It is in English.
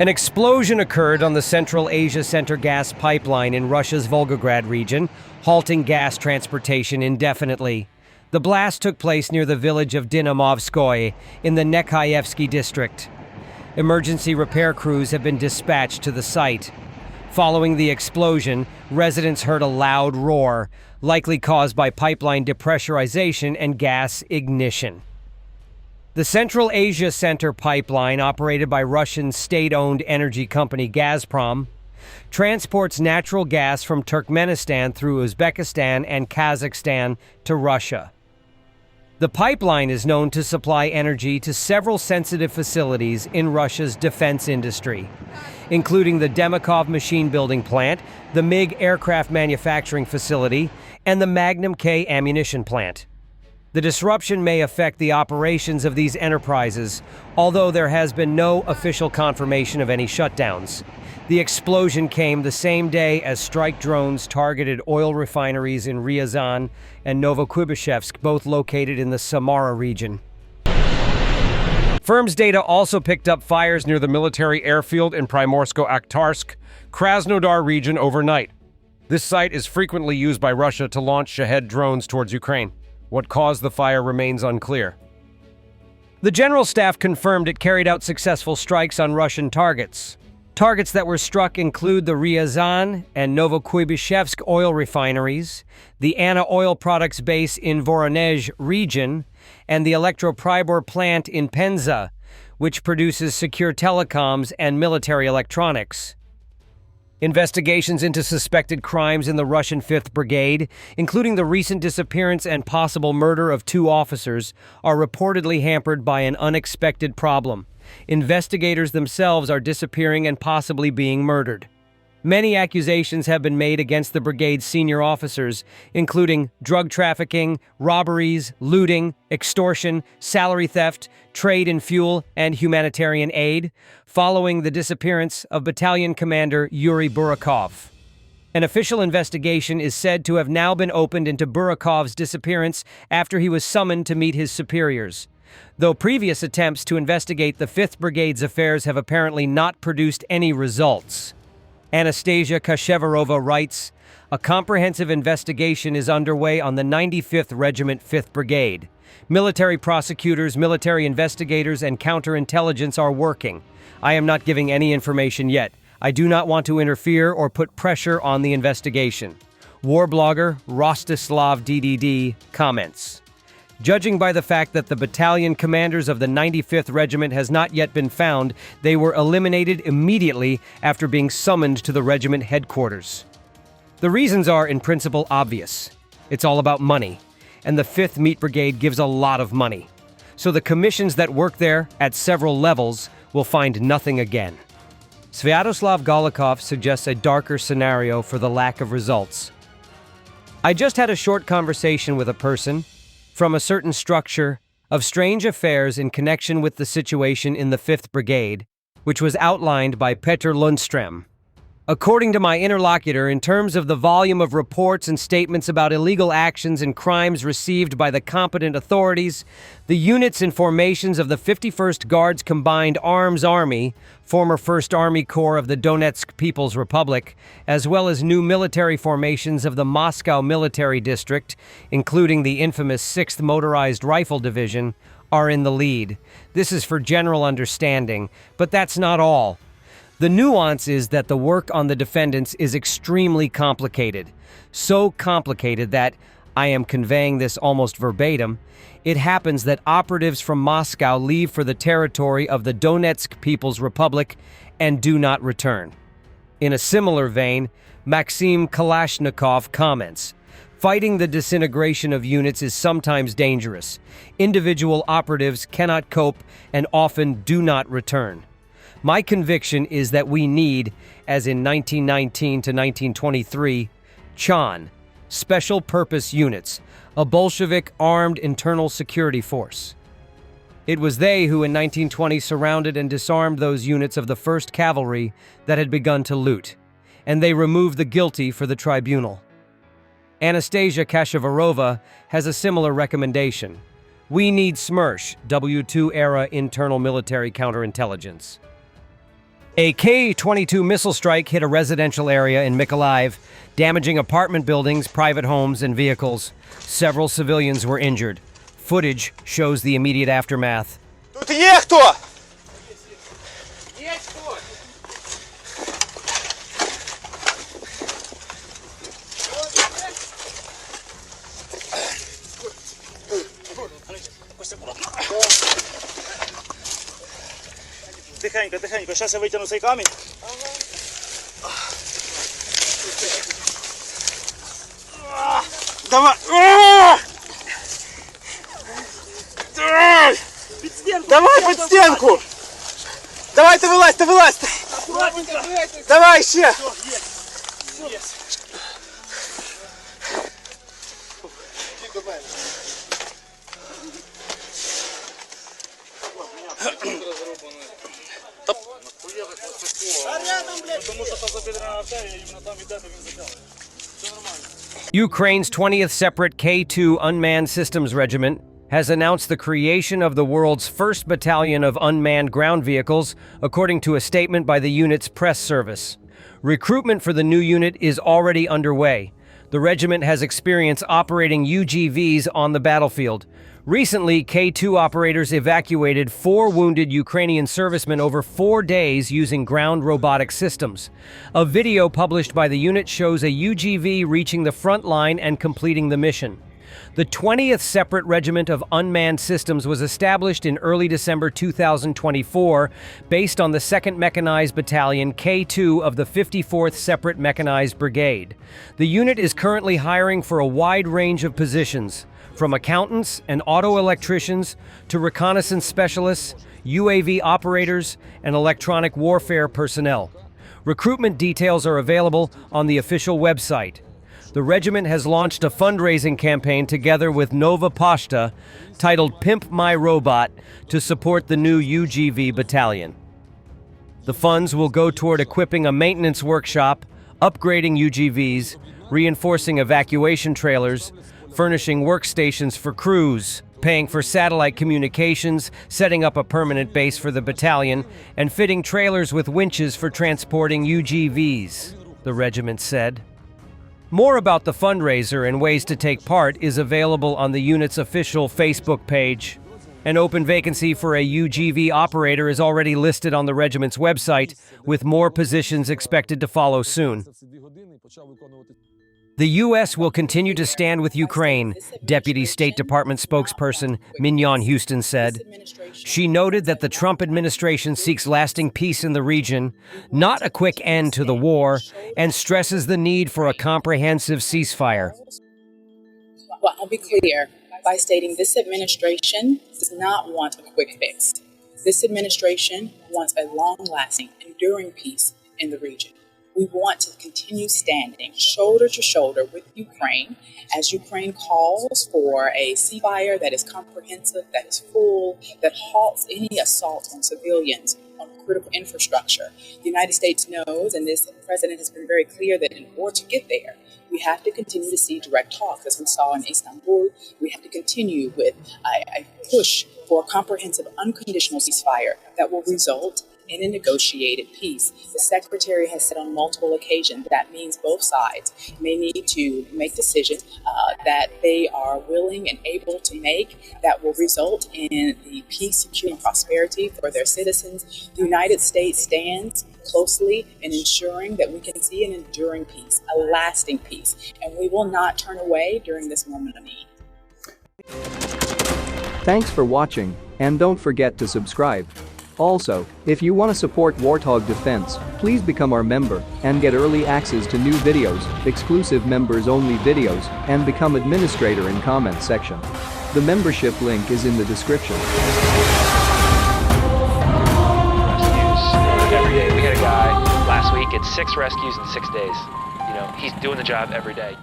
An explosion occurred on the Central Asia Center gas pipeline in Russia's Volgograd region, halting gas transportation indefinitely. The blast took place near the village of Dynamovskoye in the Mykolaiv district. Emergency repair crews have been dispatched to the site. Following the explosion, residents heard a loud roar, likely caused by pipeline depressurization and gas ignition. The Central Asia Center pipeline, operated by Russian state-owned energy company Gazprom, transports natural gas from Turkmenistan through Uzbekistan and Kazakhstan to Russia. The pipeline is known to supply energy to several sensitive facilities in Russia's defense industry, including the Demikov machine-building plant, the MiG aircraft manufacturing facility, and the Magnum K ammunition plant. The disruption may affect the operations of these enterprises, although there has been no official confirmation of any shutdowns. The explosion came the same day as strike drones targeted oil refineries in Ryazan and Novokubishevsk, both located in the Samara region. Firm's data also picked up fires near the military airfield in Primorsko-Akhtarsk, Krasnodar region overnight. This site is frequently used by Russia to launch Shahed drones towards Ukraine. What caused the fire remains unclear. The General Staff confirmed it carried out successful strikes on Russian targets. Targets that were struck include the Ryazan and Novokubishevsk oil refineries, the Anna oil products base in Voronezh region, and the Elektropribor plant in Penza, which produces secure telecoms and military electronics. Investigations into suspected crimes in the Russian 5th Brigade, including the recent disappearance and possible murder of 2 officers, are reportedly hampered by an unexpected problem. Investigators themselves are disappearing and possibly being murdered. Many accusations have been made against the brigade's senior officers, including drug trafficking, robberies, looting, extortion, salary theft, trade in fuel, and humanitarian aid, following the disappearance of Battalion Commander Yuri Burakov. An official investigation is said to have now been opened into Burakov's disappearance after he was summoned to meet his superiors. Though previous attempts to investigate the 5th Brigade's affairs have apparently not produced any results. Anastasia Kashevarova writes, "A comprehensive investigation is underway on the 95th Regiment 5th Brigade. Military prosecutors, military investigators, and counterintelligence are working. I am not giving any information yet. I do not want to interfere or put pressure on the investigation." War blogger Rostislav DDD comments. Judging by the fact that the battalion commanders of the 95th Regiment has not yet been found, they were eliminated immediately after being summoned to the regiment headquarters. The reasons are, in principle, obvious. It's all about money, and the 5th Meat Brigade gives a lot of money. So the commissions that work there, at several levels, will find nothing again. Sviatoslav Golikov suggests a darker scenario for the lack of results. "I just had a short conversation with a person from a certain structure of strange affairs in connection with the situation in the 5th Brigade, which was outlined by Petr Lundström. According to my interlocutor, in terms of the volume of reports and statements about illegal actions and crimes received by the competent authorities, the units and formations of the 51st Guards Combined Arms Army, former 1st Army Corps of the Donetsk People's Republic, as well as new military formations of the Moscow Military District, including the infamous 6th Motorized Rifle Division, are in the lead. This is for general understanding, but that's not all. The nuance is that the work on the defendants is extremely complicated. So complicated that, I am conveying this almost verbatim, it happens that operatives from Moscow leave for the territory of the Donetsk People's Republic and do not return." In a similar vein, Maxim Kalashnikov comments, "Fighting the disintegration of units is sometimes dangerous. Individual operatives cannot cope and often do not return. My conviction is that we need, as in 1919 to 1923, CHAN, Special Purpose Units, a Bolshevik armed internal security force. It was they who in 1920 surrounded and disarmed those units of the 1st Cavalry that had begun to loot, and they removed the guilty for the tribunal." Anastasia Kashevarova has a similar recommendation. "We need SMERSH, W2 era internal military counterintelligence." A K-22 missile strike hit a residential area in Mykolaiv, damaging apartment buildings, private homes, and vehicles. Several civilians were injured. Footage shows the immediate aftermath. Тут є хто? Тихенько, тихенько. Зараз я витягну цей камінь. Давай! Давай під стінку! Давайте вилазьте, вилазьте! Давай ще! Ukraine's 20th Separate K-2 Unmanned Systems Regiment has announced the creation of the world's first battalion of unmanned ground vehicles, according to a statement by the unit's press service. Recruitment for the new unit is already underway. The regiment has experience operating UGVs on the battlefield. Recently, K-2 operators evacuated 4 wounded Ukrainian servicemen over 4 days using ground robotic systems. A video published by the unit shows a UGV reaching the front line and completing the mission. The 20th Separate Regiment of Unmanned Systems was established in early December 2024 based on the 2nd Mechanized Battalion K-2 of the 54th Separate Mechanized Brigade. The unit is currently hiring for a wide range of positions, from accountants and auto electricians to reconnaissance specialists, UAV operators, and electronic warfare personnel. Recruitment details are available on the official website. The regiment has launched a fundraising campaign together with Nova Poshta titled Pimp My Robot to support the new UGV battalion. The funds will go toward equipping a maintenance workshop, upgrading UGVs, reinforcing evacuation trailers, furnishing workstations for crews, paying for satellite communications, setting up a permanent base for the battalion, and fitting trailers with winches for transporting UGVs, the regiment said. More about the fundraiser and ways to take part is available on the unit's official Facebook page. An open vacancy for a UGV operator is already listed on the regiment's website, with more positions expected to follow soon. The U.S. will continue to stand with Ukraine, Deputy State Department spokesperson Mignon Houston said. She noted that the Trump administration seeks lasting peace in the region, not a quick end to the war, and stresses the need for a comprehensive ceasefire. Well, I'll be clear by stating this administration does not want a quick fix. This administration wants a long-lasting, enduring peace in the region. We want to continue standing shoulder to shoulder with Ukraine as Ukraine calls for a ceasefire that is comprehensive, that is full, that halts any assault on civilians, on critical infrastructure. The United States knows, and this president has been very clear, that in order to get there, we have to continue to see direct talks, as we saw in Istanbul. We have to continue with a push for a comprehensive, unconditional ceasefire that will result in a negotiated peace. The Secretary has said on multiple occasions that means both sides may need to make decisions that they are willing and able to make that will result in the peace, security, and prosperity for their citizens. The United States stands closely in ensuring that we can see an enduring peace, a lasting peace, and we will not turn away during this moment of need. Thanks for watching, and don't forget to subscribe. Also, if you want to support Warthog Defense, please become our member and get early access to new videos, exclusive members-only videos, and become administrator in comment section. The membership link is in the description. Rescues every day. We had a guy last week at 6 rescues in 6 days. You know, he's doing the job every day.